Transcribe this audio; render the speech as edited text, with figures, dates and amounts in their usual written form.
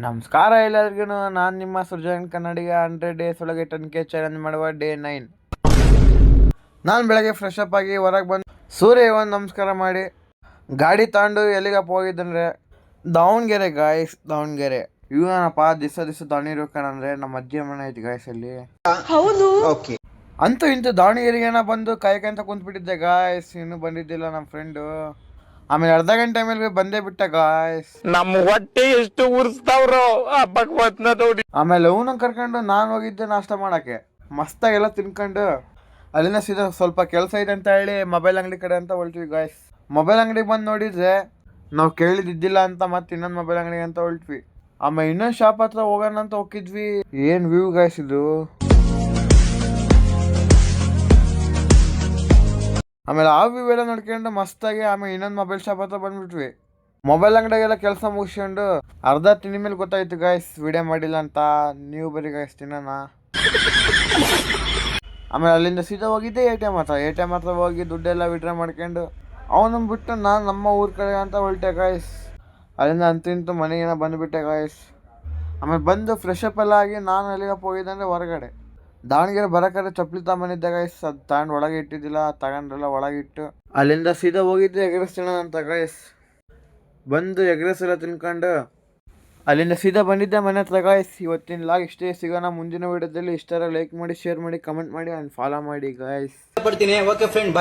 ನಮಸ್ಕಾರ ಎಲ್ಲರಿಗೂ. ನಾನು ನಿಮ್ಮ ಸೃಜನ್ ಕನ್ನಡಿಗ. 100 ಡೇಸ್ ಒಳಗೆ 10K ಚಾಲೆಂಜ್ ಮಾಡುವ ಡೇ 9. ನಾನು ಬೆಳಗ್ಗೆ ಫ್ರೆಶ್ ಅಪ್ ಆಗಿ ಹೊರಗೆ ಬಂದು ಸೂರ್ಯ ಒಂದು ನಮಸ್ಕಾರ ಮಾಡಿ ಗಾಡಿ ತಗೊಂಡು ಎಲ್ಲಿಗಪ್ಪ ಹೋಗಿದ್ದಂದ್ರೆ ದಾವಣಗೆರೆ ಗಾಯ್ಸ್. ದಾವಣಗೆರೆ ಇವನಪ್ಪ ದಿವಸ ದಾವಣಗೆರೆ ನಮ್ಮ ಅಜ್ಜಿ ಮನೆ ಐತಿ ಗಾಯ್ಸ್ ಅಲ್ಲಿ. ಹೌದು. ಅಂತೂ ಇಂತೂ ದಾವಣಗೆರೆಗೆ ಬಂದು ಕಾಯ್ಕಂತ ಕುಂತ್ಬಿಟ್ಟಿದ್ದೆ ಗಾಯ್ಸ್. ಇನ್ನೂ ಬಂದಿದ್ದಿಲ್ಲ ನಮ್ಮ ಫ್ರೆಂಡು. ಆಮೇಲೆ ಅರ್ಧ ಗಂಟೆ ಮೇಲೆ ಬಂದೇ ಬಿಟ್ಟ ಗಾಯ್ಸ್. ನಮ್ಮ ಹೊಟ್ಟೆ ಎಷ್ಟು ಉರ್ಸ್ತಾವ್ರೋ ಆ ಭಗವತ್ನ ನೋಡಿ. ಆಮೇಲೆ ಅವನು ಕರ್ಕೊಂಡು ನಾನು ಹೋಗಿದ್ದೆ ನಾಷ್ಟ ಮಾಡಕ್ಕೆ. ಮಸ್ತಾಗೆಲ್ಲ ತಿನ್ಕೊಂಡು ಅಲ್ಲಿಂದ ಸೀದಾ ಸ್ವಲ್ಪ ಕೆಲಸ ಇದೆ ಅಂತ ಹೇಳಿ ಮೊಬೈಲ್ ಅಂಗಡಿ ಕಡೆ ಅಂತ ಹೊಲ್ಟ್ವಿ ಗಾಯ್ಸ್. ಮೊಬೈಲ್ ಅಂಗಡಿಗೆ ಬಂದು ನೋಡಿದ್ರೆ ನಾವು ಕೇಳಿದ್ದಿದ್ದಿಲ್ಲ ಅಂತ ಮತ್ತೆ ಇನ್ನೊಂದು ಮೊಬೈಲ್ ಅಂಗಡಿಗೆ ಅಂತ ಹೊಲ್ಟ್ವಿ. ಆಮೇಲೆ ಇನ್ನೊಂದು ಶಾಪ್ ಹತ್ರ ಹೋಗೋಣ ಅಂತ ಹೋಗಿದ್ವಿ. ಏನು ವ್ಯೂ ಗಾಯ್ಸ್ ಇದು. ಆಮೇಲೆ ಆ ವ್ಯೂ ಎಲ್ಲ ನೋಡ್ಕೊಂಡು ಮಸ್ತಾಗಿ ಆಮೇಲೆ ಇನ್ನೊಂದು ಮೊಬೈಲ್ ಶಾಪ್ ಹತ್ರ ಬಂದ್ಬಿಟ್ವಿ. ಮೊಬೈಲ್ ಅಂಗಡಿಗೆಲ್ಲ ಕೆಲಸ ಮುಗಿಸ್ಕೊಂಡು ಅರ್ಧ ತಿಂಡಿ ಮೇಲೆ ಗೊತ್ತಾಯ್ತು ಗಾಯ್ಸ್ ವಿಡಿಯೋ ಮಾಡಿಲ್ಲ ಅಂತ. ನೀವು ಬರೀ ಗಾಯ್ಸ್ ತಿನ್ನೋಣ. ಆಮೇಲೆ ಅಲ್ಲಿಂದ ಸೀದಾ ಹೋಗಿದ್ದೆ ಎ ಟಿ ಎಮ್ ಹತ್ರ ಹೋಗಿ ದುಡ್ಡೆಲ್ಲ ವಿಡ್ರಾ ಮಾಡ್ಕೊಂಡು ಅವನು ಬಿಟ್ಟು ನಾನು ನಮ್ಮ ಊರ ಕಡೆ ಅಂತ ಹೊರಟೆ ಗಾಯ್ಸ್. ಅಲ್ಲಿಂದ ಅಂತಿಂತು ಮನೆಗೇನೋ ಬಂದುಬಿಟ್ಟೆ ಗಾಯ್ಸ್. ಆಮೇಲೆ ಬಂದು ಫ್ರೆಶ್ ಅಪ್ ಎಲ್ಲ ಆಗಿ ನಾನು ಎಲ್ಲಿಗಪ್ಪ ಹೋಗಿದ್ದೆ ಅಂದರೆ ಹೊರಗಡೆ ದಾವಣಗೆರೆ ಬರೋಕ್ಕಾದ್ರೆ ಚಪ್ಪಲಿ ತಗೊಂಬಂದಿದ್ದೆ ಗಾಯ್ಸ್. ಅದು ತಗೊಂಡು ಒಳಗೆ ಇಟ್ಟಿದ್ದಿಲ್ಲ, ತಗೊಂಡ್ರೆಲ್ಲ ಒಳಗಿಟ್ಟು ಅಲ್ಲಿಂದ ಸೀದಾ ಹೋಗಿದ್ದೆ ಎಗ್ರೆಸ್ ತಿನ್ನೋಣ ಅಂತ ಗಾಯ್ಸ್. ಬಂದು ಎಗ್ರೆಸ್ ಎಲ್ಲ ತಿನ್ಕೊಂಡು ಅಲ್ಲಿಂದ ಸೀದಾ ಬಂದಿದ್ದೆ ಮನೆ ಹತ್ರ ಗಾಯ್ಸ್. ಇವತ್ತಿನ ಲಾಗ್ ಇಷ್ಟೇ. ಸಿಗೋಣ ಮುಂದಿನ ವಿಡಿಯೋದಲ್ಲಿ. ಇಷ್ಟರ ಲೈಕ್ ಮಾಡಿ, ಶೇರ್ ಮಾಡಿ, ಕಮೆಂಟ್ ಮಾಡಿ ಆ್ಯಂಡ್ ಫಾಲೋ ಮಾಡಿ ಗಾಯ್ಸ್. ಪಡ್ತೀನಿ. Okay friend.